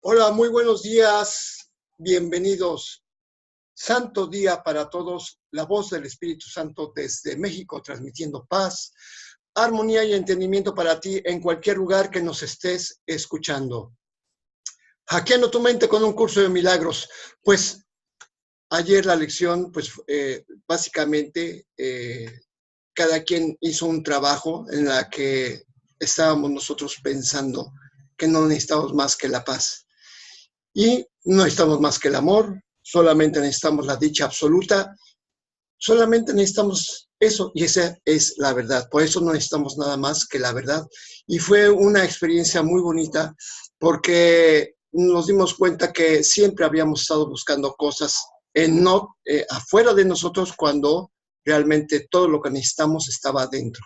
Hola, muy buenos días, bienvenidos. Santo día para todos, la voz del Espíritu Santo desde México, transmitiendo paz, armonía y entendimiento para ti en cualquier lugar que nos estés escuchando. Hackeando tu mente con un curso de milagros. Pues ayer la lección, básicamente cada quien hizo un trabajo en la que estábamos nosotros pensando que no necesitamos más que la paz. Y no necesitamos más que el amor, solamente necesitamos la dicha absoluta, solamente necesitamos eso, y esa es la verdad. Por eso no necesitamos nada más que la verdad. Y fue una experiencia muy bonita, porque nos dimos cuenta que siempre habíamos estado buscando cosas afuera de nosotros, cuando realmente todo lo que necesitamos estaba adentro.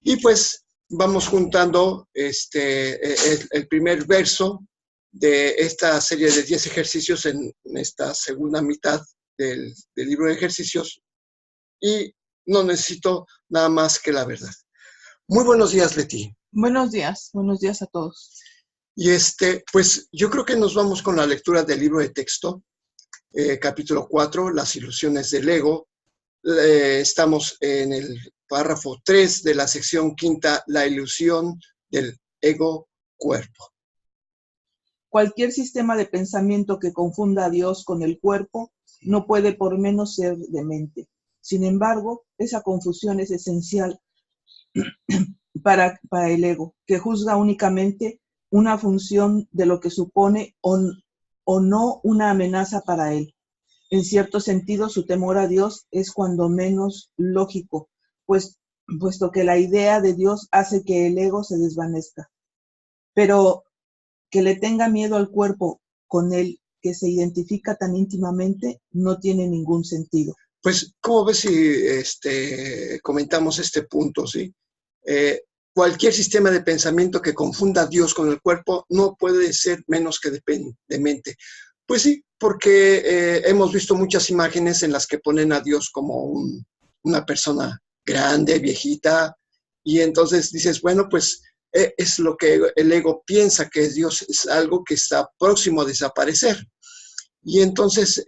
Y pues vamos juntando el primer verso de esta serie de 10 ejercicios en esta segunda mitad del libro de ejercicios, y no necesito nada más que la verdad. Muy buenos días, Leti. Buenos días a todos. Y pues yo creo que nos vamos con la lectura del libro de texto, capítulo 4, las ilusiones del ego. Estamos en el párrafo 3 de la sección quinta, la ilusión del ego-cuerpo. Cualquier sistema de pensamiento que confunda a Dios con el cuerpo no puede por menos ser demente. Sin embargo, esa confusión es esencial para el ego, que juzga únicamente una función de lo que supone o no una amenaza para él. En cierto sentido, su temor a Dios es cuando menos lógico, puesto que la idea de Dios hace que el ego se desvanezca. Pero que le tenga miedo al cuerpo con el que se identifica tan íntimamente no tiene ningún sentido. Pues, ¿cómo ves si comentamos este punto, sí? Cualquier sistema de pensamiento que confunda a Dios con el cuerpo no puede ser menos que demente. Pues sí, porque hemos visto muchas imágenes en las que ponen a Dios como una persona grande, viejita, y entonces dices, bueno, pues es lo que el ego piensa que Dios es algo que está próximo a desaparecer. Y entonces,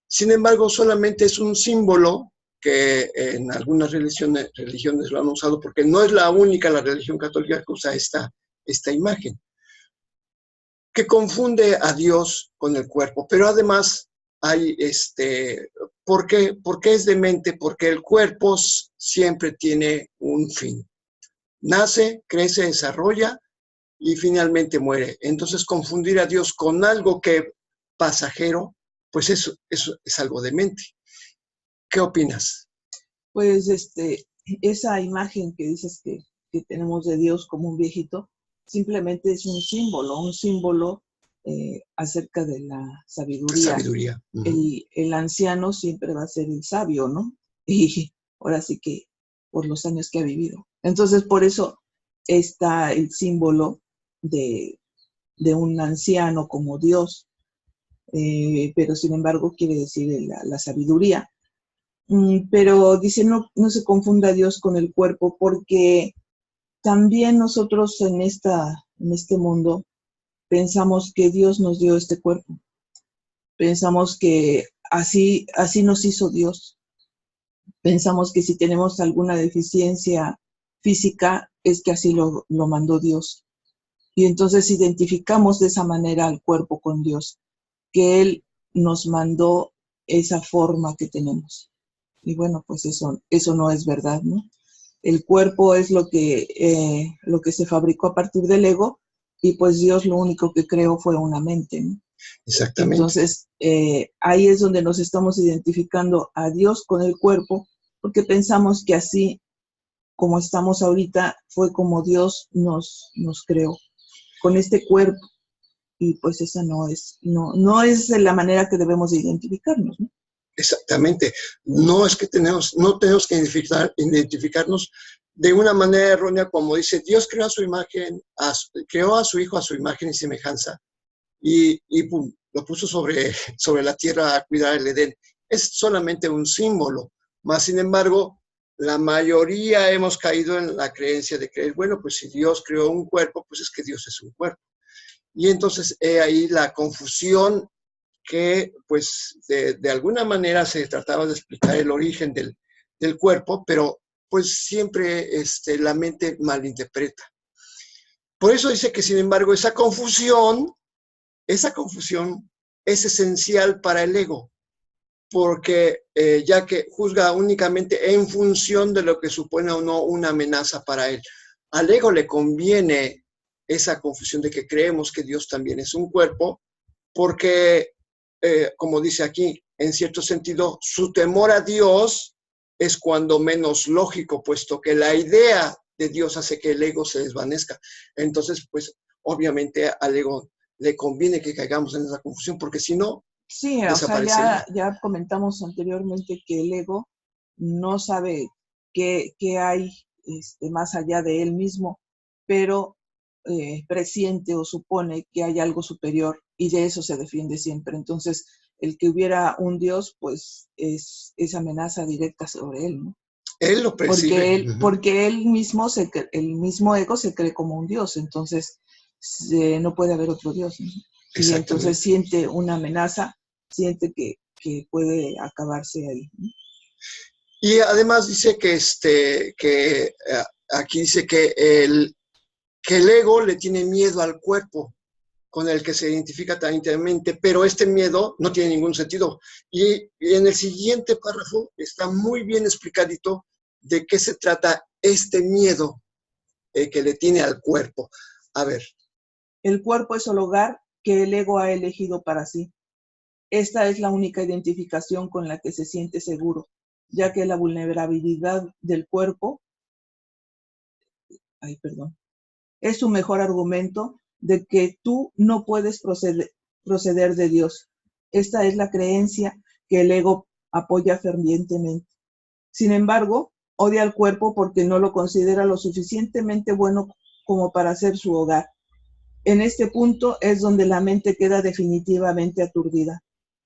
sin embargo, solamente es un símbolo que en algunas religiones lo han usado, porque no es la única la religión católica que usa esta imagen, que confunde a Dios con el cuerpo. Pero además hay, ¿por qué es demente? Porque el cuerpo siempre tiene un fin. Nace, crece, desarrolla y finalmente muere. Entonces, confundir a Dios con algo que pasajero, pues eso es algo demente. ¿Qué opinas? Pues esa imagen que dices que tenemos de Dios como un viejito, simplemente es un símbolo acerca de la sabiduría. El anciano siempre va a ser el sabio, ¿no? Y ahora sí que por los años que ha vivido. Entonces, por eso está el símbolo de un anciano como Dios, pero sin embargo quiere decir la sabiduría. Pero dice, no se confunda Dios con el cuerpo, porque también nosotros en este mundo pensamos que Dios nos dio este cuerpo. Pensamos que así nos hizo Dios. Pensamos que si tenemos alguna deficiencia física es que así lo mandó Dios. Y entonces identificamos de esa manera al cuerpo con Dios, que Él nos mandó esa forma que tenemos. Y bueno, pues eso no es verdad, ¿no? El cuerpo es lo que se fabricó a partir del ego, y pues Dios lo único que creó fue una mente, ¿no? Exactamente. Entonces, ahí es donde nos estamos identificando a Dios con el cuerpo, porque pensamos que así como estamos ahorita fue como Dios nos creó, con este cuerpo. Y pues esa no es la manera que debemos de identificarnos, ¿no? Exactamente. No tenemos que identificarnos de una manera errónea, como dice, Dios creó a su imagen, creó a su hijo a su imagen y semejanza, y pum, lo puso sobre la tierra a cuidar el Edén. Es solamente un símbolo, más sin embargo, la mayoría hemos caído en la creencia de creer, bueno, pues si Dios creó un cuerpo, pues es que Dios es un cuerpo. Y entonces ahí la confusión que pues de alguna manera se trataba de explicar el origen del cuerpo, pero pues siempre la mente malinterpreta. Por eso dice que, sin embargo, esa confusión es esencial para el ego, porque ya que juzga únicamente en función de lo que supone o no una amenaza para él. Al ego le conviene esa confusión de que creemos que Dios también es un cuerpo, porque, como dice aquí, en cierto sentido, su temor a Dios es cuando menos lógico, puesto que la idea de Dios hace que el ego se desvanezca. Entonces, pues, obviamente al ego le conviene que caigamos en esa confusión, porque si no, sí, o sea, ya comentamos anteriormente que el ego no sabe qué hay más allá de él mismo, pero presiente o supone que hay algo superior y de eso se defiende siempre. Entonces, el que hubiera un Dios, pues es amenaza directa sobre él, ¿no? Él lo percibe. Porque él mismo, el mismo ego se cree como un Dios, entonces no puede haber otro Dios, ¿no? Y entonces siente una amenaza, siente que puede acabarse ahí, ¿no? Y además dice que aquí dice que el ego le tiene miedo al cuerpo con el que se identifica tan íntimamente, pero este miedo no tiene ningún sentido. Y en el siguiente párrafo está muy bien explicadito de qué se trata este miedo que le tiene al cuerpo. A ver. El cuerpo es el hogar que el ego ha elegido para sí. Esta es la única identificación con la que se siente seguro, ya que la vulnerabilidad del cuerpo es su mejor argumento de que tú no puedes proceder de Dios. Esta es la creencia que el ego apoya fervientemente. Sin embargo, odia al cuerpo porque no lo considera lo suficientemente bueno como para ser su hogar. En este punto es donde la mente queda definitivamente aturdida,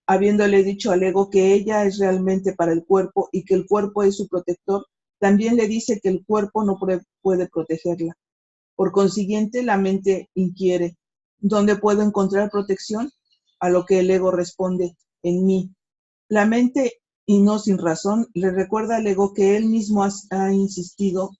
habiéndole dicho al ego que ella es realmente para el cuerpo y que el cuerpo es su protector. También le dice que el cuerpo no puede protegerla. Por consiguiente, la mente inquiere, ¿dónde puedo encontrar protección? A lo que el ego responde, en mí. La mente, y no sin razón, le recuerda al ego que él mismo ha insistido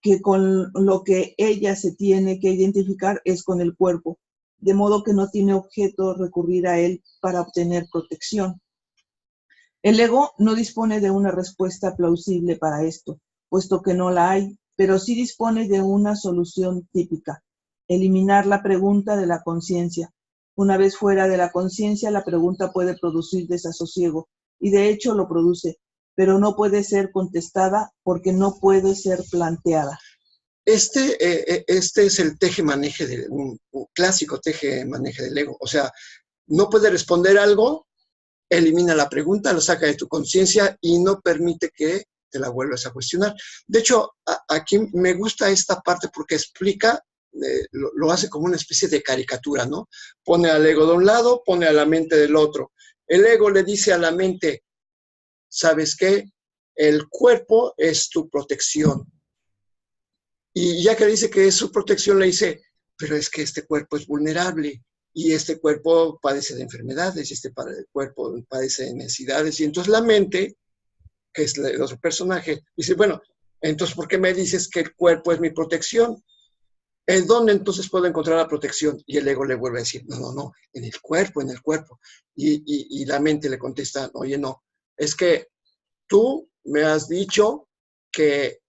que con lo que ella se tiene que identificar es con el cuerpo, de modo que no tiene objeto recurrir a él para obtener protección. El ego no dispone de una respuesta plausible para esto, puesto que no la hay, pero sí dispone de una solución típica: eliminar la pregunta de la conciencia. Una vez fuera de la conciencia, la pregunta puede producir desasosiego, y de hecho lo produce, pero no puede ser contestada porque no puede ser planteada. Este es el teje-maneje, un clásico teje-maneje del ego. O sea, no puede responder algo, elimina la pregunta, lo saca de tu conciencia y no permite que te la vuelvas a cuestionar. De hecho, aquí me gusta esta parte porque explica, lo hace como una especie de caricatura, ¿no? Pone al ego de un lado, pone a la mente del otro. El ego le dice a la mente, ¿sabes qué? El cuerpo es tu protección. Y ya que dice que es su protección, le dice, pero es que este cuerpo es vulnerable y este cuerpo padece de enfermedades y este cuerpo padece de necesidades. Y entonces la mente, que es el otro personaje, dice, bueno, entonces, ¿por qué me dices que el cuerpo es mi protección? ¿En dónde entonces puedo encontrar la protección? Y el ego le vuelve a decir, no, en el cuerpo, en el cuerpo. Y la mente le contesta, oye, no, es que tú me has dicho que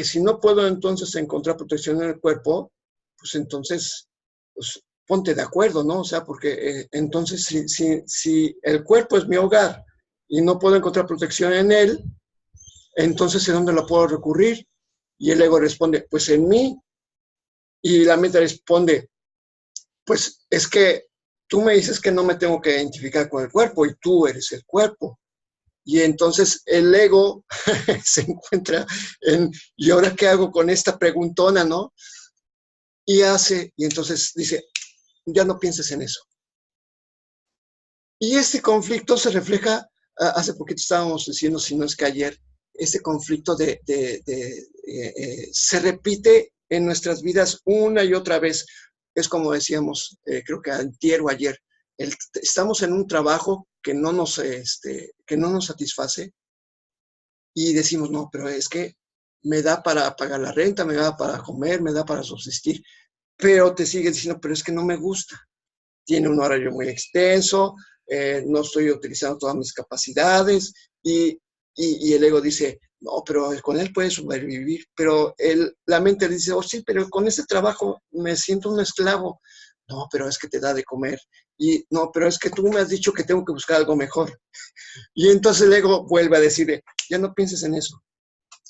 si no puedo entonces encontrar protección en el cuerpo, pues entonces pues, ponte de acuerdo, ¿no? O sea, porque entonces si el cuerpo es mi hogar y no puedo encontrar protección en él, entonces ¿en dónde lo puedo recurrir? Y el ego responde, pues en mí. Y la mente responde, pues es que tú me dices que no me tengo que identificar con el cuerpo y tú eres el cuerpo. Y entonces el ego se encuentra en, ¿y ahora qué hago con esta preguntona, no? Y entonces dice, ya no pienses en eso. Y este conflicto se refleja, hace poquito estábamos diciendo, si no es que ayer, este conflicto se repite en nuestras vidas una y otra vez. Es como decíamos, creo que antier o ayer, estamos en un trabajo que no nos satisface y decimos, no, pero es que me da para pagar la renta, me da para comer, me da para subsistir, pero te sigues diciendo, pero es que no me gusta. Tiene un horario muy extenso, no estoy utilizando todas mis capacidades y el ego dice, no, pero con él puedes sobrevivir, pero la mente dice, oh sí, pero con ese trabajo me siento un esclavo. No, pero es que te da de comer. Y no, pero es que tú me has dicho que tengo que buscar algo mejor. Y entonces el ego vuelve a decirle, ya no pienses en eso.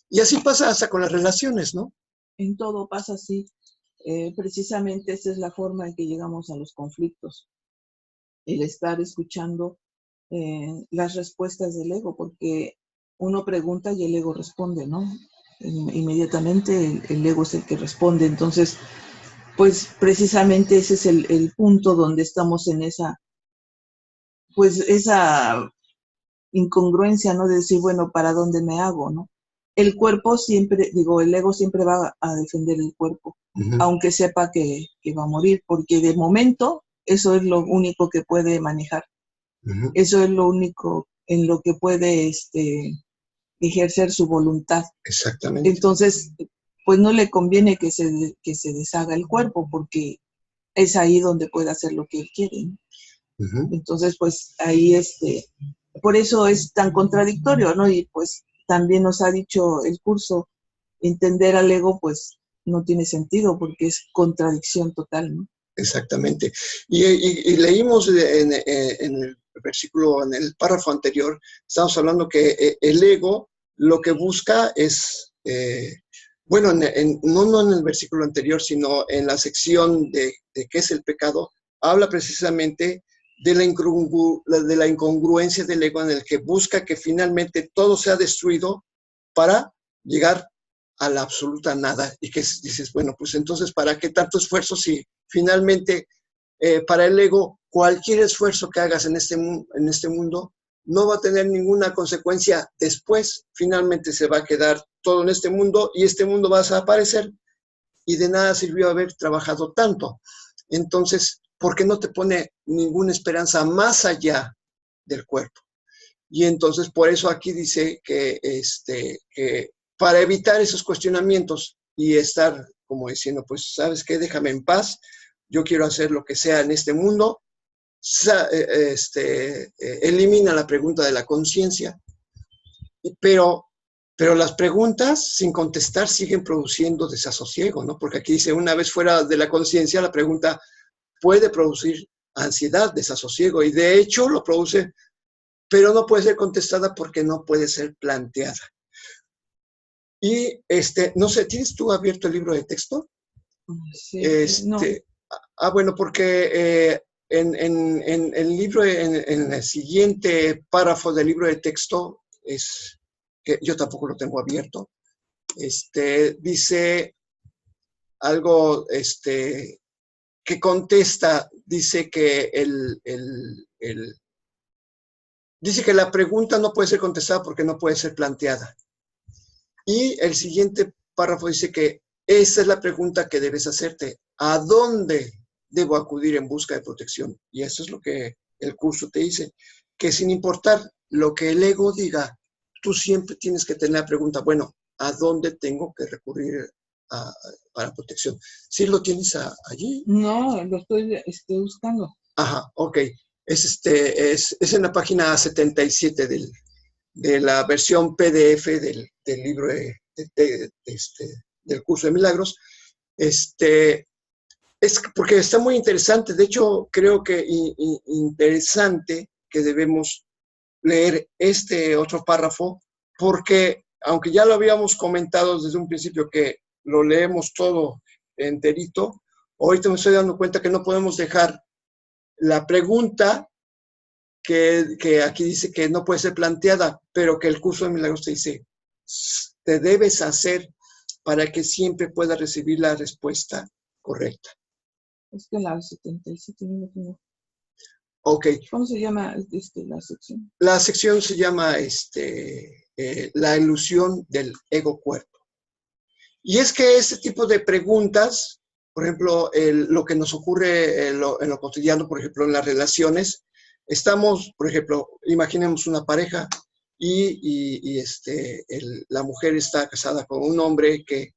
Y así pasa hasta con las relaciones, ¿no? En todo pasa así. Precisamente esa es la forma en que llegamos a los conflictos. El estar escuchando las respuestas del ego, porque uno pregunta y el ego responde, ¿no? Inmediatamente el ego es el que responde. Entonces, pues precisamente ese es el punto donde estamos en esa incongruencia, ¿no? De decir, bueno, ¿para dónde me hago, no? El cuerpo siempre, el ego siempre va a defender el cuerpo, aunque sepa que va a morir, porque de momento eso es lo único que puede manejar. Eso es lo único en lo que puede ejercer su voluntad. Exactamente. Entonces, pues no le conviene que se deshaga el cuerpo, porque es ahí donde puede hacer lo que él quiere, ¿no? Entonces, pues ahí por eso es tan contradictorio, ¿no? Y pues también nos ha dicho el curso, entender al ego, pues no tiene sentido, porque es contradicción total, ¿no? Exactamente. Y leímos en el versículo, en el párrafo anterior, estamos hablando que el ego lo que busca es, bueno, no en el versículo anterior, sino en la sección de qué es el pecado, habla precisamente de la incongruencia del ego, en el que busca que finalmente todo sea destruido para llegar a la absoluta nada. Y que dices, bueno, pues entonces, ¿para qué tanto esfuerzo si finalmente para el ego cualquier esfuerzo que hagas en este mundo no va a tener ninguna consecuencia después? Finalmente se va a quedar todo en este mundo y este mundo va a desaparecer y de nada sirvió haber trabajado tanto. Entonces, ¿por qué no te pone ninguna esperanza más allá del cuerpo? Y entonces por eso aquí dice que para evitar esos cuestionamientos y estar como diciendo, pues, ¿sabes qué? Déjame en paz, yo quiero hacer lo que sea en este mundo, elimina la pregunta de la conciencia, pero las preguntas sin contestar siguen produciendo desasosiego, ¿no? Porque aquí dice, una vez fuera de la conciencia, la pregunta puede producir ansiedad, desasosiego, y de hecho lo produce, pero no puede ser contestada porque no puede ser planteada. Y, no sé, ¿tienes tú abierto el libro de texto? Sí, no. Bueno, porque en el libro, en el siguiente párrafo del libro de texto, es que yo tampoco lo tengo abierto, dice algo, que contesta, dice que dice que la pregunta no puede ser contestada porque no puede ser planteada. Y el siguiente párrafo dice que esa es la pregunta que debes hacerte. ¿A dónde debo acudir en busca de protección? Y eso es lo que el curso te dice, que sin importar lo que el ego diga, tú siempre tienes que tener la pregunta, bueno, ¿a dónde tengo que recurrir para protección? ¿Sí lo tienes allí? No, lo estoy buscando. Ajá, ok. Es en la página 77 de la versión PDF del libro del curso de milagros. Es porque está muy interesante. De hecho, creo que interesante que debemos leer este otro párrafo, porque aunque ya lo habíamos comentado desde un principio que lo leemos todo enterito, ahorita me estoy dando cuenta que no podemos dejar la pregunta que aquí dice que no puede ser planteada, pero que el curso de milagros te dice, te debes hacer para que siempre puedas recibir la respuesta correcta. Es que la 77 no lo tengo. Ok. ¿Cómo se llama la sección? La sección se llama la ilusión del ego cuerpo. Y es que este tipo de preguntas, por ejemplo, lo que nos ocurre en lo cotidiano, por ejemplo, en las relaciones, estamos, por ejemplo, imaginemos una pareja y la mujer está casada con un hombre que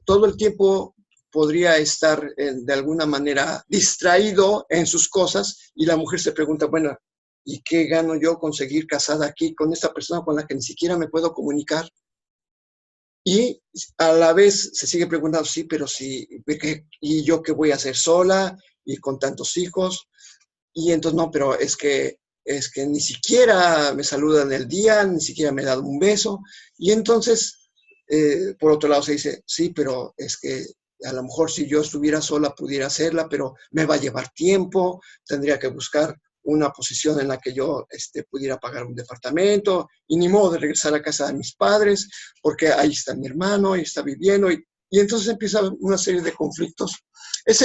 todo el tiempo podría estar de alguna manera distraído en sus cosas y la mujer se pregunta, bueno, ¿y qué gano yo con seguir casada aquí con esta persona con la que ni siquiera me puedo comunicar? Y a la vez se sigue preguntando, sí, pero sí, ¿y yo qué voy a hacer sola y con tantos hijos? Y entonces, no, pero es que ni siquiera me saludan el día, ni siquiera me dan un beso. Y entonces, por otro lado se dice, sí, pero es que a lo mejor si yo estuviera sola pudiera hacerla, pero me va a llevar tiempo, tendría que buscar una posición en la que yo pudiera pagar un departamento, y ni modo de regresar a casa de mis padres, porque ahí está mi hermano, y está viviendo, y entonces empieza una serie de conflictos. Es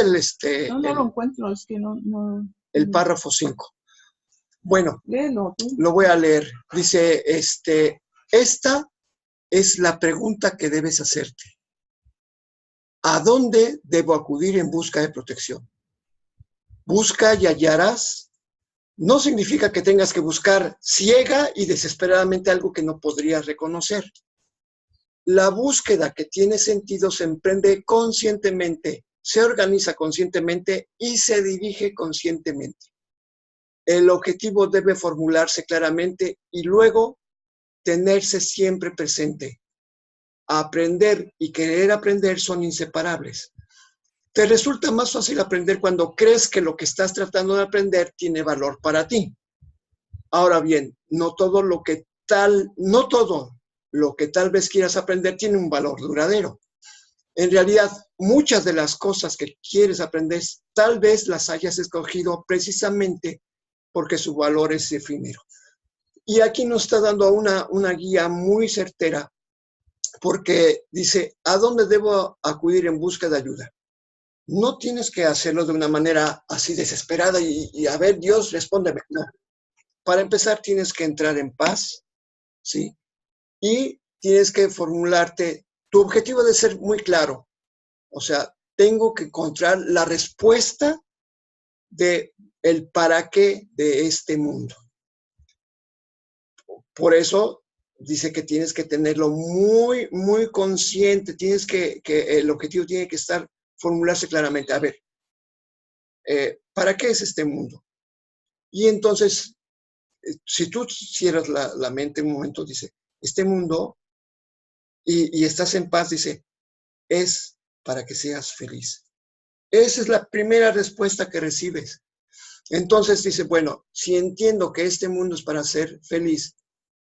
No lo encuentro, es que no. el párrafo 5. Bueno, Léelo tú. lo voy a leer. Dice, esta es la pregunta que debes hacerte. ¿A dónde debo acudir en busca de protección? Busca y hallarás. No significa que tengas que buscar ciega y desesperadamente algo que no podrías reconocer. La búsqueda que tiene sentido se emprende conscientemente, se organiza conscientemente y se dirige conscientemente. El objetivo debe formularse claramente y luego tenerse siempre presente. Aprender y querer aprender son inseparables. Te resulta más fácil aprender cuando crees que lo que estás tratando de aprender tiene valor para ti. Ahora bien, no todo lo que tal vez quieras aprender tiene un valor duradero. En realidad, muchas de las cosas que quieres aprender, tal vez las hayas escogido precisamente porque su valor es efímero. Y aquí nos está dando una guía muy certera, porque dice, ¿a dónde debo acudir en busca de ayuda? No tienes que hacerlo de una manera así desesperada y a ver, Dios, respóndeme. No. Para empezar, tienes que entrar en paz, ¿sí? Y tienes que formularte, tu objetivo debe ser muy claro. O sea, tengo que encontrar la respuesta de el para qué de este mundo. Por eso dice que tienes que tenerlo muy, muy consciente, que el objetivo tiene que formularse claramente. A ver, ¿para qué es este mundo? Y entonces, si tú cierras la mente un momento, dice, este mundo, y estás en paz, dice, es para que seas feliz. Esa es la primera respuesta que recibes. Entonces dice, bueno, si entiendo que este mundo es para ser feliz,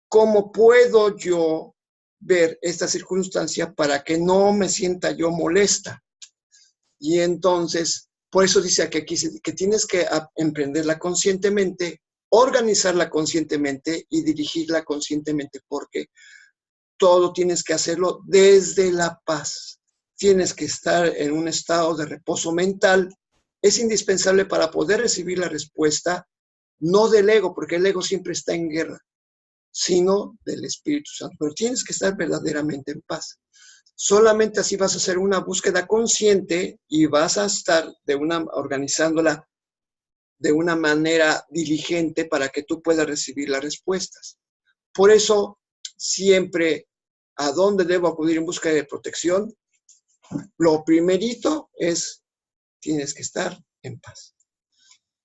¿cómo puedo yo ver esta circunstancia para que no me sienta yo molesta? Y entonces, por eso dice aquí que tienes que emprenderla conscientemente, organizarla conscientemente y dirigirla conscientemente, porque todo tienes que hacerlo desde la paz. Tienes que estar en un estado de reposo mental. Es indispensable para poder recibir la respuesta, no del ego, porque el ego siempre está en guerra, sino del Espíritu Santo. Pero tienes que estar verdaderamente en paz. Solamente así vas a hacer una búsqueda consciente y vas a estar organizándola de una manera diligente para que tú puedas recibir las respuestas. Por eso, siempre, ¿a dónde debo acudir en busca de protección? Lo primerito es, tienes que estar en paz.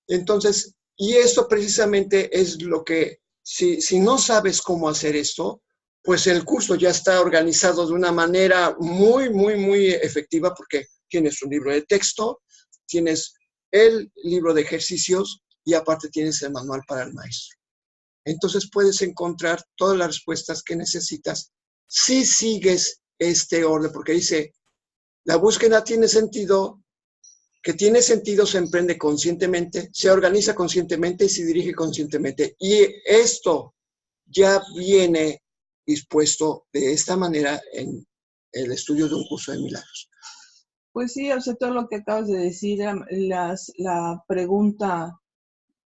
Entonces, y esto precisamente es lo que, si no sabes cómo hacer esto, pues el curso ya está organizado de una manera muy, muy, muy efectiva, porque tienes un libro de texto, tienes el libro de ejercicios y aparte tienes el manual para el maestro. Entonces puedes encontrar todas las respuestas que necesitas si sigues este orden, porque dice, la búsqueda tiene sentido, que tiene sentido se emprende conscientemente, se organiza conscientemente y se dirige conscientemente. Y esto ya viene dispuesto de esta manera en el estudio de un curso de milagros. Pues sí, o sea, todo lo que acabas de decir, la pregunta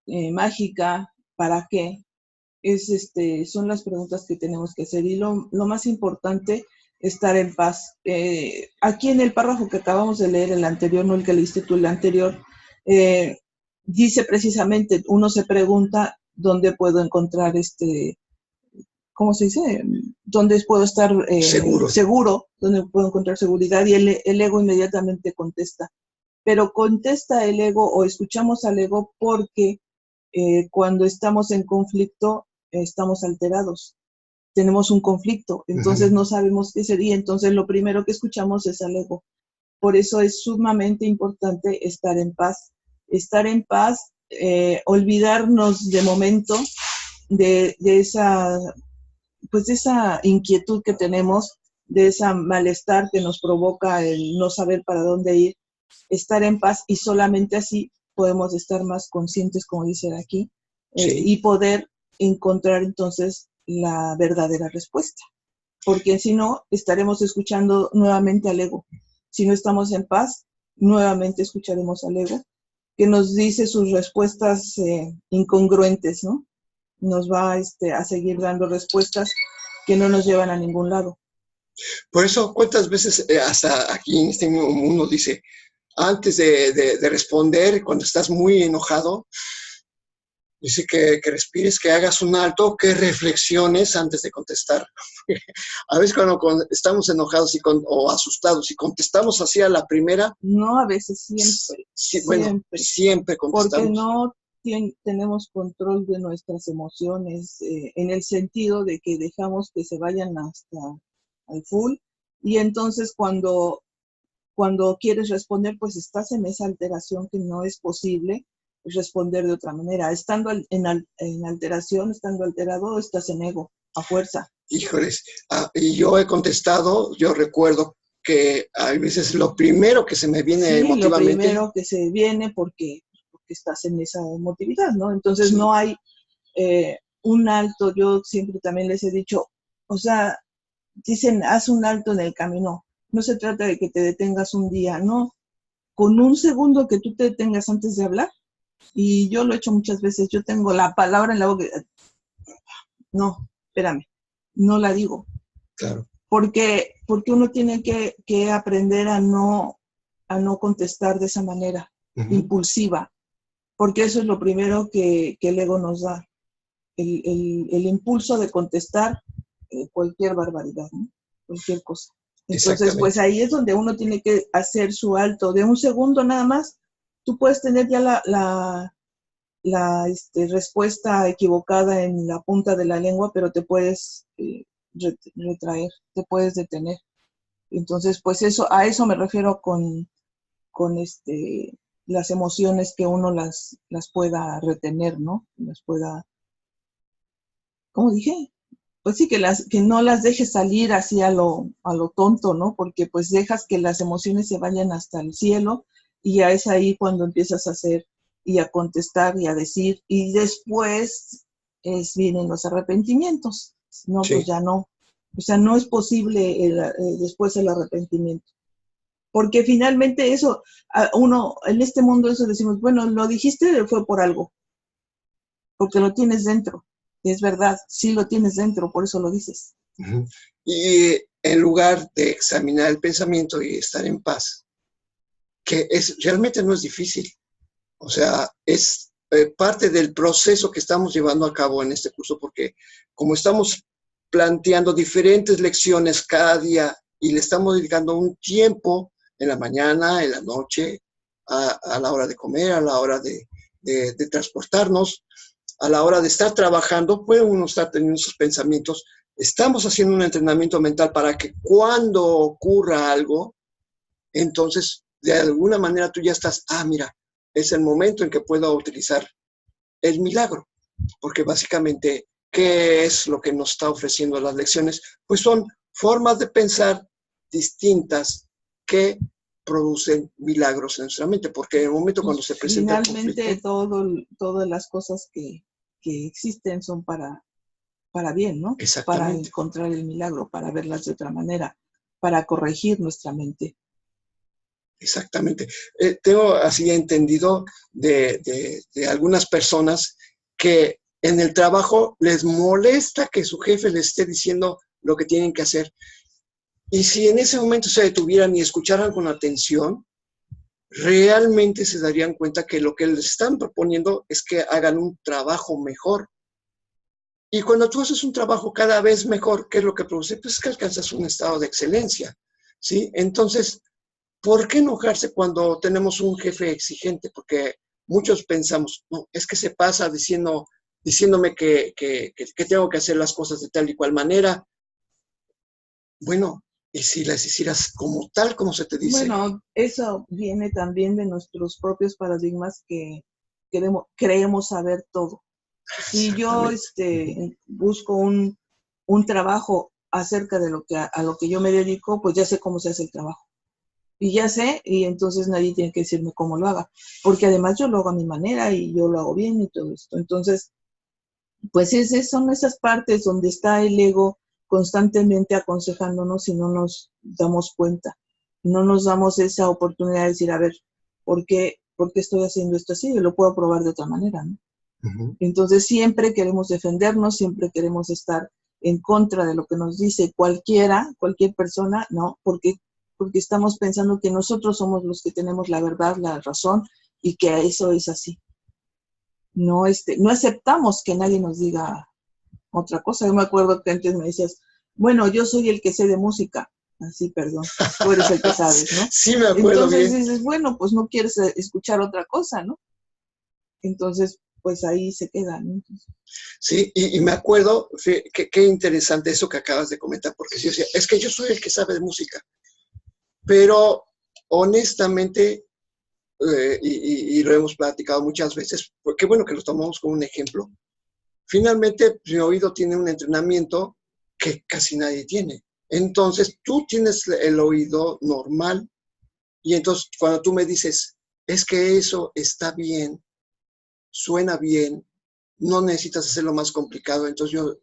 mágica, ¿para qué? Son las preguntas que tenemos que hacer. Y lo más importante estar en paz. Aquí en el párrafo que acabamos de leer, el anterior, no el que leíste tú, el anterior, dice precisamente, uno se pregunta dónde puedo encontrar ¿cómo se dice? ¿Dónde puedo estar seguro? ¿Dónde puedo encontrar seguridad? Y el ego inmediatamente contesta. Pero contesta el ego o escuchamos al ego porque cuando estamos en conflicto estamos alterados. Tenemos un conflicto, entonces no sabemos qué sería. Entonces lo primero que escuchamos es al ego. Por eso es sumamente importante estar en paz. Estar en paz, olvidarnos de momento de esa inquietud que tenemos, de ese malestar que nos provoca el no saber para dónde ir, estar en paz y solamente así podemos estar más conscientes, como dice aquí, y poder encontrar entonces la verdadera respuesta. Porque si no, estaremos escuchando nuevamente al ego. Si no estamos en paz, nuevamente escucharemos al ego, que nos dice sus respuestas incongruentes, ¿no? Nos va a seguir dando respuestas que no nos llevan a ningún lado. Por eso, ¿cuántas veces hasta aquí en este mundo dice, antes de responder, cuando estás muy enojado, dice que respires, que hagas un alto, que reflexiones antes de contestar? A veces cuando estamos enojados o asustados y contestamos así a la primera. No, a veces siempre. Siempre contestamos. Porque no tenemos control de nuestras emociones, en el sentido de que dejamos que se vayan hasta al full, y entonces cuando quieres responder, pues estás en esa alteración que no es posible responder de otra manera. Estando en alteración, estando alterado, estás en ego, a fuerza. Híjoles, y yo he contestado, yo recuerdo que a veces lo primero que se me viene emotivamente. Lo primero que se viene porque estás en esa emotividad, ¿no? Entonces no hay un alto. Yo siempre también les he dicho, o sea, dicen, haz un alto en el camino. No se trata de que te detengas un día, no. Con un segundo que tú te detengas antes de hablar, y yo lo he hecho muchas veces, yo tengo la palabra en la boca. No, espérame, no la digo. Claro. Porque uno tiene que aprender a no contestar de esa manera, impulsiva, porque eso es lo primero que el ego nos da, el impulso de contestar cualquier barbaridad, ¿no? Cualquier cosa. Entonces, pues ahí es donde uno tiene que hacer su alto de un segundo nada más. Tú puedes tener ya la respuesta equivocada en la punta de la lengua, pero te puedes retraer, te puedes detener. Entonces, pues a eso me refiero con las emociones, que uno las pueda retener, ¿no? Las pueda, ¿cómo dije? Pues sí, que no las dejes salir así a lo tonto, ¿no? Porque pues dejas que las emociones se vayan hasta el cielo, y ya es ahí cuando empiezas a hacer y a contestar y a decir, y después vienen los arrepentimientos. No, pues ya no. O sea, no es posible después el arrepentimiento. Porque finalmente eso, uno, en este mundo eso decimos, bueno, lo dijiste, fue por algo. Porque lo tienes dentro. Es verdad, sí lo tienes dentro, por eso lo dices. Y en lugar de examinar el pensamiento y estar en paz, que realmente no es difícil. O sea, es parte del proceso que estamos llevando a cabo en este curso, porque como estamos planteando diferentes lecciones cada día y le estamos dedicando un tiempo en la mañana, en la noche, a la hora de comer, a la hora de transportarnos, a la hora de estar trabajando, puede uno estar teniendo esos pensamientos. Estamos haciendo un entrenamiento mental para que cuando ocurra algo, entonces de alguna manera tú ya estás, mira, es el momento en que puedo utilizar el milagro. Porque básicamente, ¿qué es lo que nos está ofreciendo las lecciones? Pues son formas de pensar distintas que producen milagros en nuestra mente, porque en el momento cuando se presenta finalmente el conflicto, todas las cosas que existen son para bien, ¿no? Para encontrar el milagro, para verlas de otra manera, para corregir nuestra mente. Exactamente. Tengo así entendido de algunas personas que en el trabajo les molesta que su jefe les esté diciendo lo que tienen que hacer. Y si en ese momento se detuvieran y escucharan con atención, realmente se darían cuenta que lo que les están proponiendo es que hagan un trabajo mejor. Y cuando tú haces un trabajo cada vez mejor, ¿qué es lo que produce? Pues es que alcanzas un estado de excelencia, ¿sí? Entonces, ¿por qué enojarse cuando tenemos un jefe exigente? Porque muchos pensamos, no, es que se pasa diciéndome que tengo que hacer las cosas de tal y cual manera. Bueno, ¿y si las hicieras como tal, como se te dice? Bueno, eso viene también de nuestros propios paradigmas que creemos saber todo. Si yo Exactamente. busco un trabajo acerca de a lo que yo me dedico, pues ya sé cómo se hace el trabajo. Y ya sé, y entonces nadie tiene que decirme cómo lo haga, porque además yo lo hago a mi manera y yo lo hago bien y todo esto. Entonces, pues son esas partes donde está el ego constantemente aconsejándonos y no nos damos cuenta. No nos damos esa oportunidad de decir, a ver, ¿por qué estoy haciendo esto así? Yo lo puedo probar de otra manera, ¿no? Uh-huh. Entonces siempre queremos defendernos, siempre queremos estar en contra de lo que nos dice cualquier persona, ¿no? Porque estamos pensando que nosotros somos los que tenemos la verdad, la razón, y que eso es así. No aceptamos que nadie nos diga otra cosa. Yo me acuerdo que antes me decías, bueno, yo soy el que sé de música. Así, perdón, tú eres el que sabes, ¿no? Sí, me acuerdo Entonces bien. dices, bueno, pues no quieres escuchar otra cosa, ¿no? Entonces, pues ahí se queda, ¿no? Sí, y me acuerdo, qué interesante eso que acabas de comentar, porque yo decía, es que yo soy el que sabe de música, pero honestamente, y lo hemos platicado muchas veces, qué bueno que lo tomamos como un ejemplo. Finalmente, mi oído tiene un entrenamiento que casi nadie tiene. Entonces, tú tienes el oído normal y entonces cuando tú me dices, es que eso está bien, suena bien, no necesitas hacerlo más complicado. Entonces yo,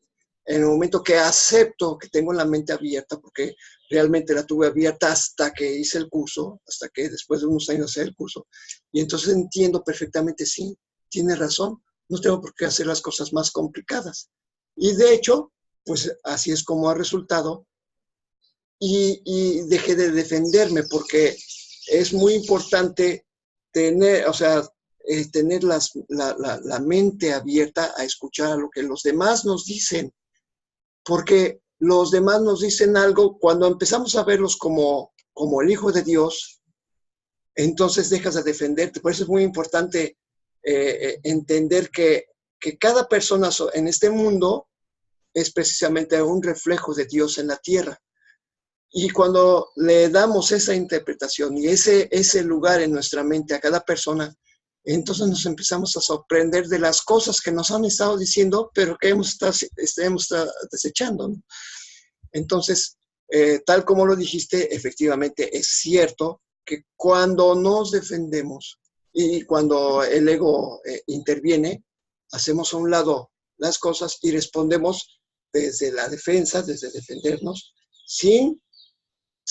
en el momento que acepto que tengo la mente abierta, porque realmente la tuve abierta hasta que hice el curso, hasta que después de unos años hice el curso, y entonces entiendo perfectamente, sí, tiene razón, no tengo por qué hacer las cosas más complicadas. Y de hecho, pues así es como ha resultado, y dejé de defenderme, porque es muy importante tener, o sea, tener la mente abierta a escuchar a lo que los demás nos dicen, porque los demás nos dicen algo, cuando empezamos a verlos como el Hijo de Dios, entonces dejas de defenderte. Por eso es muy importante entender que cada persona en este mundo es precisamente un reflejo de Dios en la tierra. Y cuando le damos esa interpretación y ese lugar en nuestra mente a cada persona, entonces nos empezamos a sorprender de las cosas que nos han estado diciendo, pero que hemos estado desechando, ¿no? Entonces, tal como lo dijiste, efectivamente es cierto que cuando nos defendemos y cuando el ego interviene, hacemos a un lado las cosas y respondemos desde la defensa, desde defendernos,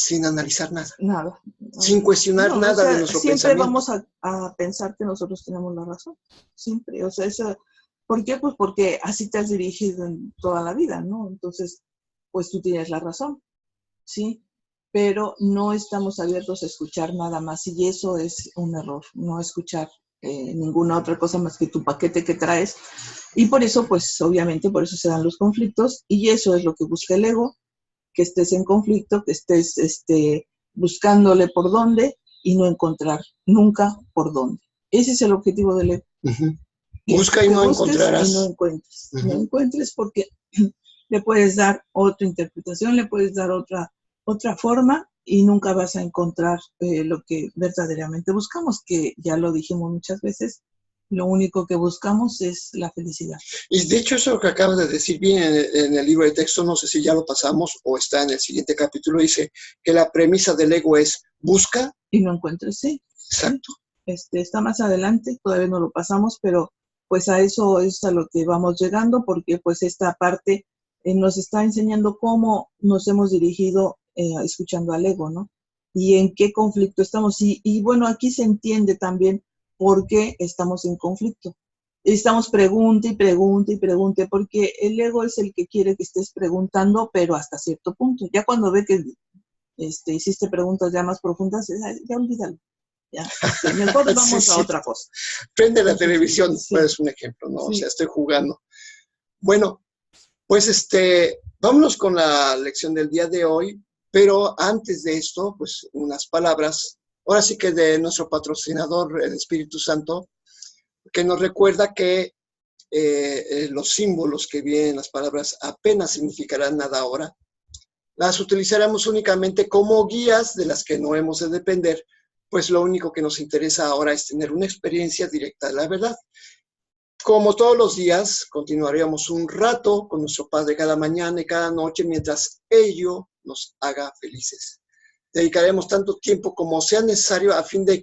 sin analizar nada, Nada. sin cuestionar No, o nada de sea, nuestro siempre pensamiento. vamos a pensar que nosotros tenemos la razón. Siempre. O sea, ¿por qué? Pues porque así te has dirigido en toda la vida, ¿no? Entonces, pues tú tienes la razón, ¿sí? Pero no estamos abiertos a escuchar nada más y eso es un error, no escuchar ninguna otra cosa más que tu paquete que traes. Y por eso, pues obviamente, por eso se dan los conflictos y eso es lo que busca el ego, que estés en conflicto, que estés buscándole por dónde y no encontrar nunca por dónde. Ese es el objetivo del ego. Uh-huh. Eso, Busca y que no busques y no encontrarás. encuentres. No Uh-huh. encuentres porque le puedes dar otra interpretación, le puedes dar otra forma y nunca vas a encontrar lo que verdaderamente buscamos, que ya lo dijimos muchas veces, lo único que buscamos es la felicidad. Y de hecho eso que acabas de decir bien en el libro de texto, no sé si ya lo pasamos o está en el siguiente capítulo, dice que la premisa del ego es busca. Y no encuentres, sí. Exacto. Está más adelante, todavía no lo pasamos, pero pues a eso es a lo que vamos llegando, porque pues esta parte nos está enseñando cómo nos hemos dirigido escuchando al ego, ¿no? Y en qué conflicto estamos. Y bueno, aquí se entiende también por qué estamos en conflicto. Estamos pregunte y pregunte y pregunte, porque el ego es el que quiere que estés preguntando, pero hasta cierto punto. Ya cuando ve que hiciste preguntas ya más profundas, ya olvídalo. Ya, mejor vamos Sí, a sí. otra cosa. Prende la televisión, Sí. pues un ejemplo, ¿no? Sí. O sea, estoy jugando. Bueno, pues vámonos con la lección del día de hoy, pero antes de esto, pues unas palabras, ahora sí que de nuestro patrocinador, el Espíritu Santo, que nos recuerda que los símbolos que vienen, las palabras, apenas significarán nada ahora. Las utilizaremos únicamente como guías de las que no hemos de depender, pues lo único que nos interesa ahora es tener una experiencia directa de la verdad. Como todos los días, continuaremos un rato con nuestro Padre cada mañana y cada noche mientras ello nos haga felices. Dedicaremos tanto tiempo como sea necesario a fin de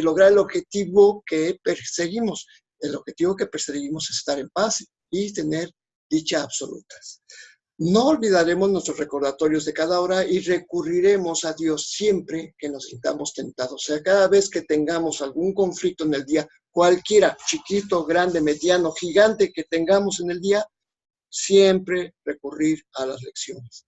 lograr el objetivo que perseguimos. El objetivo que perseguimos es estar en paz y tener dicha absoluta. No olvidaremos nuestros recordatorios de cada hora y recurriremos a Dios siempre que nos sintamos tentados. O sea, cada vez que tengamos algún conflicto en el día, cualquiera, chiquito, grande, mediano, gigante que tengamos en el día, siempre recurrir a las lecciones.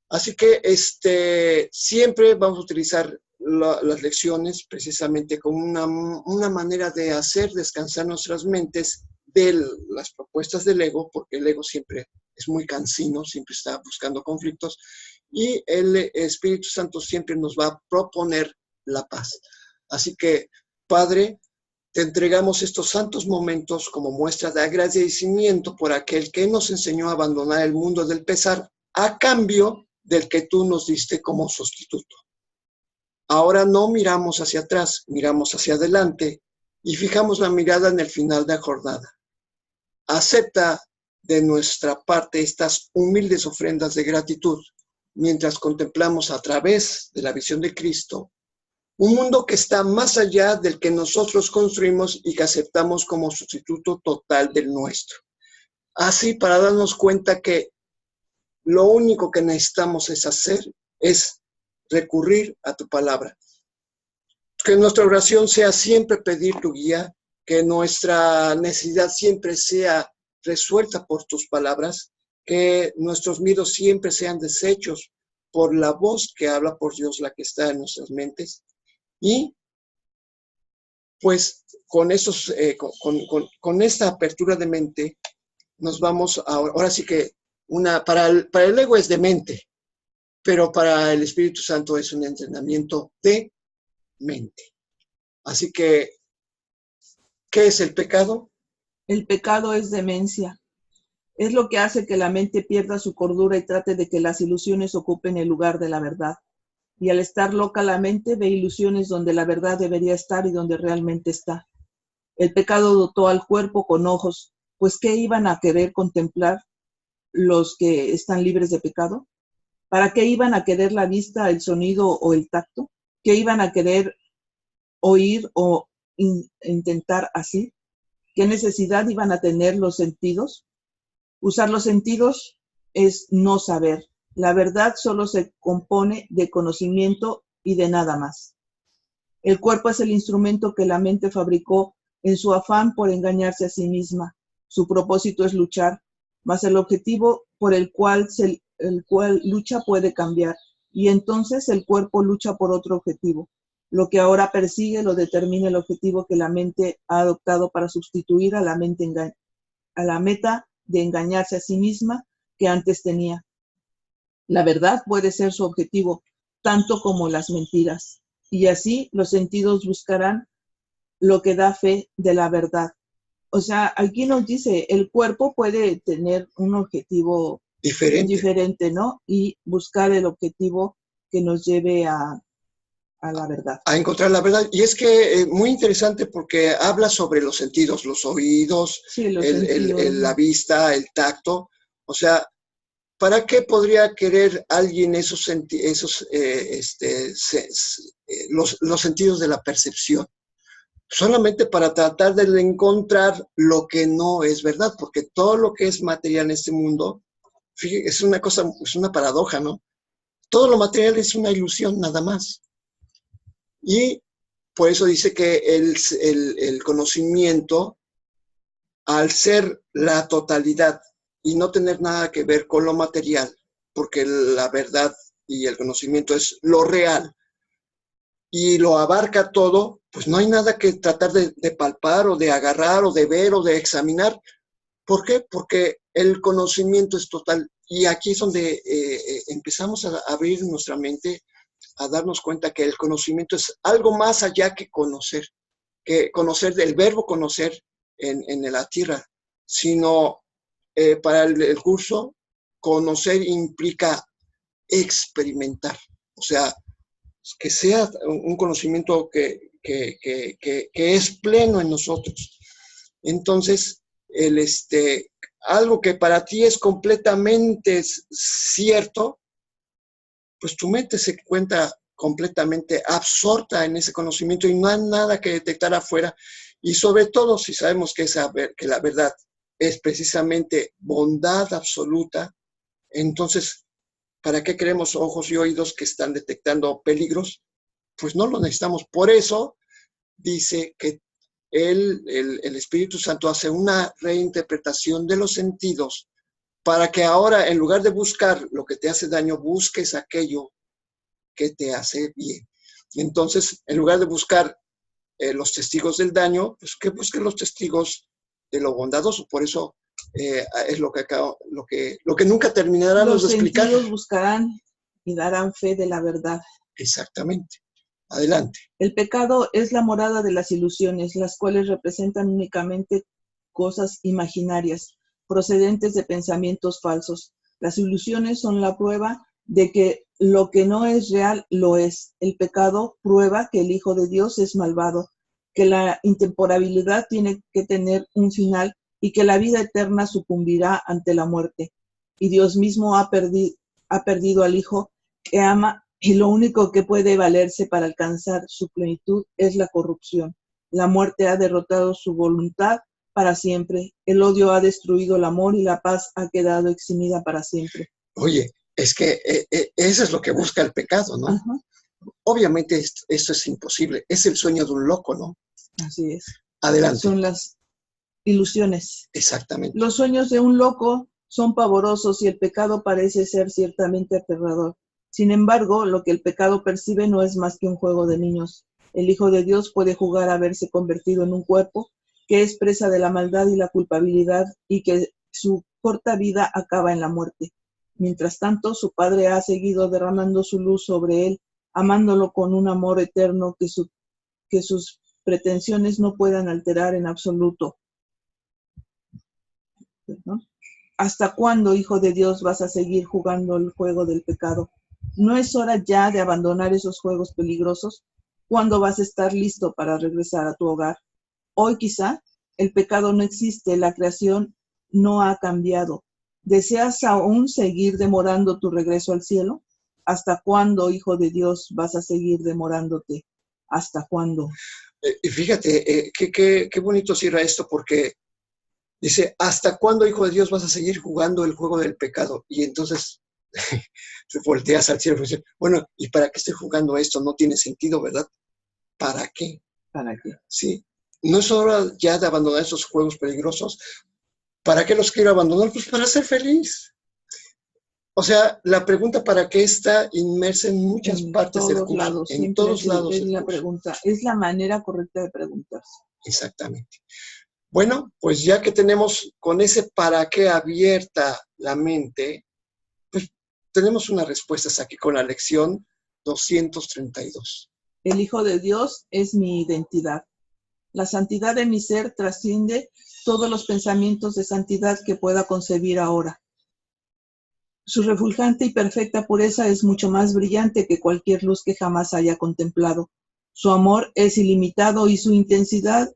Así que siempre vamos a utilizar las lecciones precisamente como una manera de hacer descansar nuestras mentes de las propuestas del ego, porque el ego siempre es muy cansino, siempre está buscando conflictos, y el Espíritu Santo siempre nos va a proponer la paz. Así que, Padre, te entregamos estos santos momentos como muestra de agradecimiento por aquel que nos enseñó a abandonar el mundo del pesar a cambio del que tú nos diste como sustituto. Ahora no miramos hacia atrás, miramos hacia adelante y fijamos la mirada en el final de la jornada. Acepta de nuestra parte estas humildes ofrendas de gratitud mientras contemplamos a través de la visión de Cristo un mundo que está más allá del que nosotros construimos y que aceptamos como sustituto total del nuestro. Así, para darnos cuenta que lo único que necesitamos es recurrir a tu palabra. Que nuestra oración sea siempre pedir tu guía, que nuestra necesidad siempre sea resuelta por tus palabras, que nuestros miedos siempre sean deshechos por la voz que habla por Dios, la que está en nuestras mentes. Y pues con esta apertura de mente nos vamos ahora sí que para el ego es de mente, pero para el Espíritu Santo es un entrenamiento de mente. Así que, ¿qué es el pecado? El pecado es demencia. Es lo que hace que la mente pierda su cordura y trate de que las ilusiones ocupen el lugar de la verdad. Y al estar loca la mente ve ilusiones donde la verdad debería estar y donde realmente está. El pecado dotó al cuerpo con ojos, pues ¿qué iban a querer contemplar los que están libres de pecado? ¿Para qué iban a querer la vista, el sonido o el tacto? ¿Qué iban a querer oír o intentar así? ¿Qué necesidad iban a tener los sentidos? Usar los sentidos es no saber. La verdad solo se compone de conocimiento y de nada más. El cuerpo es el instrumento que la mente fabricó en su afán por engañarse a sí misma. Su propósito es luchar, mas el objetivo por el cual lucha puede cambiar, y entonces el cuerpo lucha por otro objetivo. Lo que ahora persigue lo determina el objetivo que la mente ha adoptado para sustituir a la meta de engañarse a sí misma que antes tenía. La verdad puede ser su objetivo, tanto como las mentiras, y así los sentidos buscarán lo que da fe de la verdad. O sea, aquí nos dice, el cuerpo puede tener un objetivo diferente, ¿no? Y buscar el objetivo que nos lleve a la verdad. A encontrar la verdad. Y es que muy interesante porque habla sobre los sentidos, los oídos, sí, la vista, el tacto. O sea, ¿para qué podría querer alguien los sentidos de la percepción? Solamente para tratar de encontrar lo que no es verdad, porque todo lo que es material en este mundo, fíjate, es una paradoja, ¿no? Todo lo material es una ilusión nada más. Y por eso dice que el conocimiento, al ser la totalidad y no tener nada que ver con lo material, porque la verdad y el conocimiento es lo real y lo abarca todo, pues no hay nada que tratar de palpar o de agarrar o de ver o de examinar. ¿Por qué? Porque el conocimiento es total. Y aquí es donde empezamos a abrir nuestra mente, a darnos cuenta que el conocimiento es algo más allá que conocer del verbo conocer en la tierra, sino para el curso, conocer implica experimentar. O sea, que sea un conocimiento que es pleno en nosotros. Entonces, algo que para ti es completamente cierto, pues tu mente se encuentra completamente absorta en ese conocimiento y no hay nada que detectar afuera. Y sobre todo, si sabemos que la verdad es precisamente bondad absoluta, entonces, ¿para qué queremos ojos y oídos que están detectando peligros? Pues no lo necesitamos. Por eso dice que el Espíritu Santo hace una reinterpretación de los sentidos para que ahora, en lugar de buscar lo que te hace daño, busques aquello que te hace bien. Entonces, en lugar de buscar los testigos del daño, pues que busquen los testigos de lo bondadoso. Por eso es lo que nunca terminaremos de explicar. Los sentidos buscarán y darán fe de la verdad. Exactamente. Adelante. El pecado es la morada de las ilusiones, las cuales representan únicamente cosas imaginarias, procedentes de pensamientos falsos. Las ilusiones son la prueba de que lo que no es real lo es. El pecado prueba que el Hijo de Dios es malvado, que la intemporalidad tiene que tener un final y que la vida eterna sucumbirá ante la muerte. Y Dios mismo ha perdido al Hijo que ama, y lo único que puede valerse para alcanzar su plenitud es la corrupción. La muerte ha derrotado su voluntad para siempre. El odio ha destruido el amor y la paz ha quedado eximida para siempre. Oye, es que eso es lo que busca el pecado, ¿no? Ajá. Obviamente esto es imposible. Es el sueño de un loco, ¿no? Así es. Adelante. Son las ilusiones. Exactamente. Los sueños de un loco son pavorosos y el pecado parece ser ciertamente aterrador. Sin embargo, lo que el pecado percibe no es más que un juego de niños. El Hijo de Dios puede jugar a verse convertido en un cuerpo que es presa de la maldad y la culpabilidad y que su corta vida acaba en la muerte. Mientras tanto, su Padre ha seguido derramando su luz sobre él, amándolo con un amor eterno que sus pretensiones no puedan alterar en absoluto. ¿No? ¿Hasta cuándo, Hijo de Dios, vas a seguir jugando el juego del pecado? ¿No es hora ya de abandonar esos juegos peligrosos? ¿Cuándo vas a estar listo para regresar a tu hogar? Hoy quizá el pecado no existe, la creación no ha cambiado. ¿Deseas aún seguir demorando tu regreso al cielo? ¿Hasta cuándo, Hijo de Dios, vas a seguir demorándote? ¿Hasta cuándo? Fíjate, qué bonito cierra esto porque dice, ¿hasta cuándo, Hijo de Dios, vas a seguir jugando el juego del pecado? Y entonces te volteas al cielo y dices, bueno, ¿y para qué estoy jugando esto? No tiene sentido, ¿verdad? ¿Para qué? ¿Para qué? Sí. ¿No es hora ya de abandonar esos juegos peligrosos? ¿Para qué los quiero abandonar? Pues para ser feliz. O sea, la pregunta ¿para qué? Está inmersa en muchas partes del curso. Lados, en todos lados. Es la pregunta, es la manera correcta de preguntarse. Exactamente. Bueno, pues ya que tenemos con ese para qué abierta la mente, pues tenemos unas respuestas aquí con la lección 232. El Hijo de Dios es mi identidad. La santidad de mi ser trasciende todos los pensamientos de santidad que pueda concebir ahora. Su refulgente y perfecta pureza es mucho más brillante que cualquier luz que jamás haya contemplado. Su amor es ilimitado y su intensidad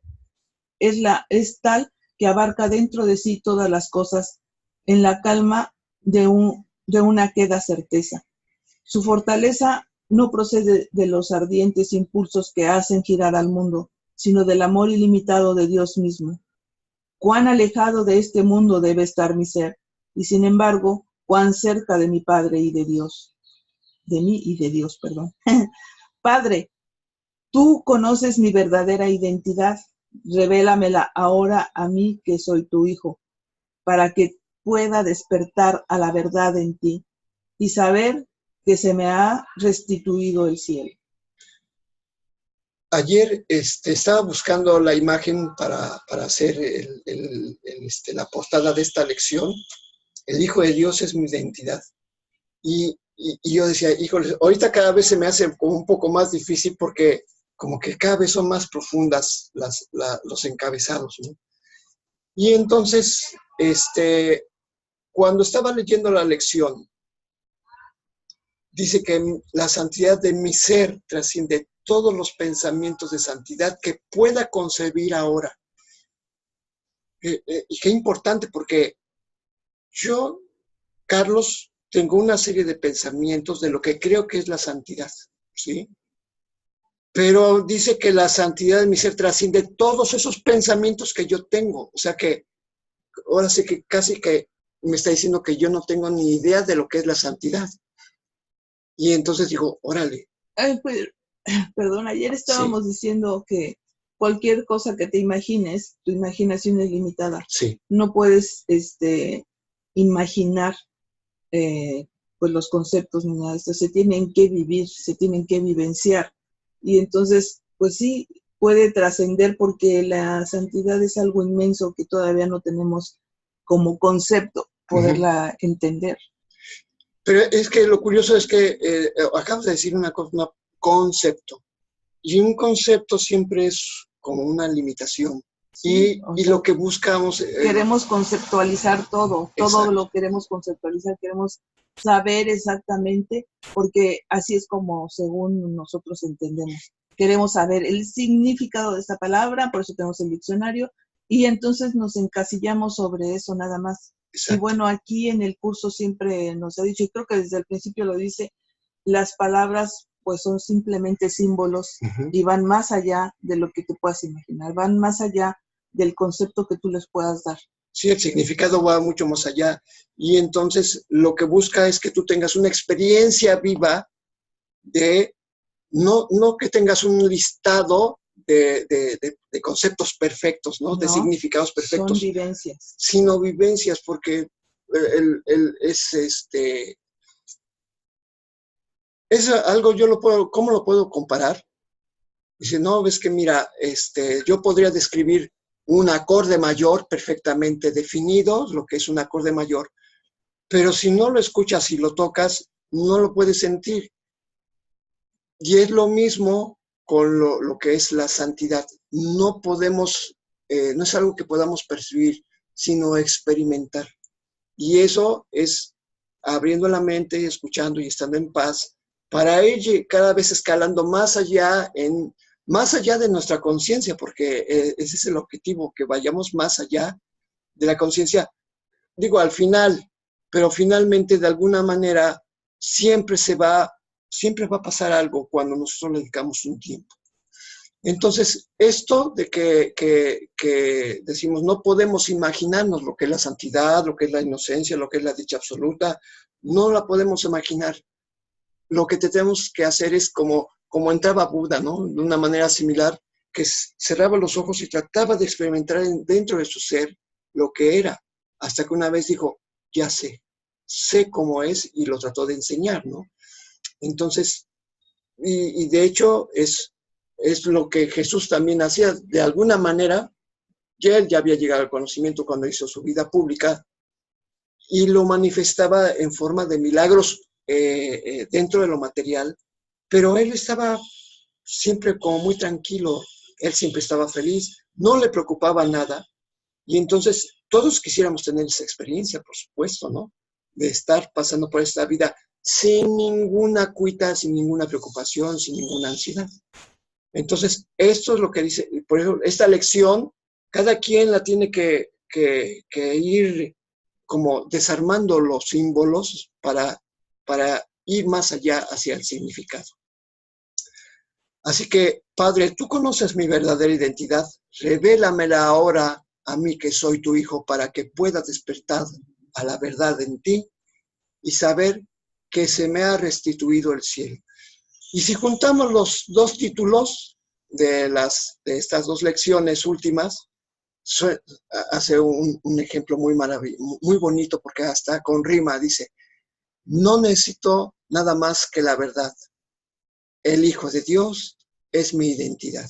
es tal que abarca dentro de sí todas las cosas en la calma de una queda certeza. Su fortaleza no procede de los ardientes impulsos que hacen girar al mundo, sino del amor ilimitado de Dios mismo. Cuán alejado de este mundo debe estar mi ser, y sin embargo, cuán cerca de mi Padre y de Dios. De mí y de Dios, perdón. Padre, tú conoces mi verdadera identidad. Revélamela ahora a mí que soy tu hijo, para que pueda despertar a la verdad en ti y saber que se me ha restituido el cielo. Ayer estaba buscando la imagen para hacer la portada de esta lección. El Hijo de Dios es mi identidad. Y yo decía, híjole, ahorita cada vez se me hace como un poco más difícil porque como que cada vez son más profundas los encabezados, ¿no? Y entonces, cuando estaba leyendo la lección, dice que la santidad de mi ser trasciende todos los pensamientos de santidad que pueda concebir ahora. Y qué importante, porque yo, Carlos, tengo una serie de pensamientos de lo que creo que es la santidad, ¿sí? Pero dice que la santidad de mi ser trasciende todos esos pensamientos que yo tengo. O sea que ahora sí que casi que me está diciendo que yo no tengo ni idea de lo que es la santidad. Y entonces digo, órale. Pues, perdón, ayer estábamos diciendo que cualquier cosa que te imagines, tu imaginación es limitada. Sí. No puedes imaginar pues los conceptos ni nada de esto. Se tienen que vivir, se tienen que vivenciar. Y entonces, pues sí, puede trascender porque la santidad es algo inmenso que todavía no tenemos como concepto, poderla entender. Pero es que lo curioso es que acabas de decir una cosa, un concepto. Y un concepto siempre es como una limitación. Sí, y lo que buscamos... queremos conceptualizar todo lo queremos conceptualizar, queremos saber exactamente, porque así es como según nosotros entendemos. Queremos saber el significado de esta palabra, por eso tenemos el diccionario, y entonces nos encasillamos sobre eso nada más. Exacto. Y bueno, aquí en el curso siempre nos ha dicho, y creo que desde el principio lo dice, las palabras pues son simplemente símbolos y van más allá de lo que te puedas imaginar, van más allá del concepto que tú les puedas dar. Sí, el significado va mucho más allá. Y entonces lo que busca es que tú tengas una experiencia viva de, no que tengas un listado de conceptos perfectos, ¿no? De significados perfectos. Son vivencias. Sino vivencias, porque es algo, ¿cómo lo puedo comparar? Dice, no, ves que mira, yo podría describir un acorde mayor perfectamente definido, lo que es un acorde mayor, pero si no lo escuchas y lo tocas, no lo puedes sentir. Y es lo mismo con lo que es la santidad. No podemos, no es algo que podamos percibir, sino experimentar. Y eso es abriendo la mente y escuchando y estando en paz, para ir cada vez escalando más allá de nuestra conciencia, porque ese es el objetivo, que vayamos más allá de la conciencia. Digo, al final, pero finalmente de alguna manera siempre va a pasar algo cuando nosotros le dedicamos un tiempo. Entonces, esto de que decimos no podemos imaginarnos lo que es la santidad, lo que es la inocencia, lo que es la dicha absoluta, no la podemos imaginar. Lo que tenemos que hacer es como entraba Buda, ¿no? De una manera similar, que cerraba los ojos y trataba de experimentar dentro de su ser lo que era, hasta que una vez dijo, ya sé cómo es, y lo trató de enseñar, ¿no? Entonces, y de hecho es lo que Jesús también hacía, de alguna manera. Él ya había llegado al conocimiento cuando hizo su vida pública y lo manifestaba en forma de milagros dentro de lo material, pero él estaba siempre como muy tranquilo, él siempre estaba feliz, no le preocupaba nada. Y entonces todos quisiéramos tener esa experiencia, por supuesto, ¿no? De estar pasando por esta vida sin ninguna cuita, sin ninguna preocupación, sin ninguna ansiedad. Entonces, esto es lo que dice, por ejemplo, esta lección, cada quien la tiene que ir como desarmando los símbolos para ir más allá hacia el significado. Así que, Padre, tú conoces mi verdadera identidad, revélamela ahora a mí que soy tu hijo para que pueda despertar a la verdad en ti y saber que se me ha restituido el cielo. Y si juntamos los dos títulos de estas dos lecciones últimas, hace un ejemplo muy bonito, porque hasta con rima dice, no necesito nada más que la verdad. El Hijo de Dios es mi identidad.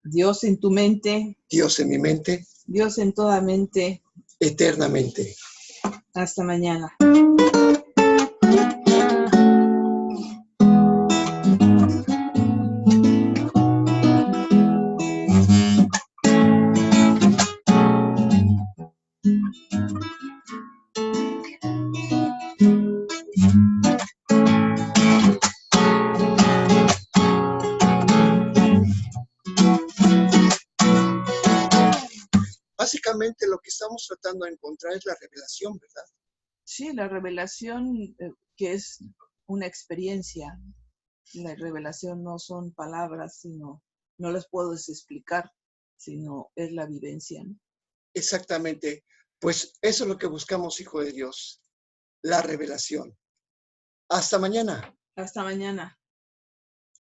Dios en tu mente. Dios en mi mente. Dios en toda mente. Eternamente. Hasta mañana. Básicamente lo que estamos tratando de encontrar es la revelación, ¿verdad? Sí, la revelación, que es una experiencia. La revelación no son palabras, sino, no las puedes explicar, sino es la vivencia, ¿no? Exactamente. Pues eso es lo que buscamos, Hijo de Dios, la revelación. Hasta mañana. Hasta mañana.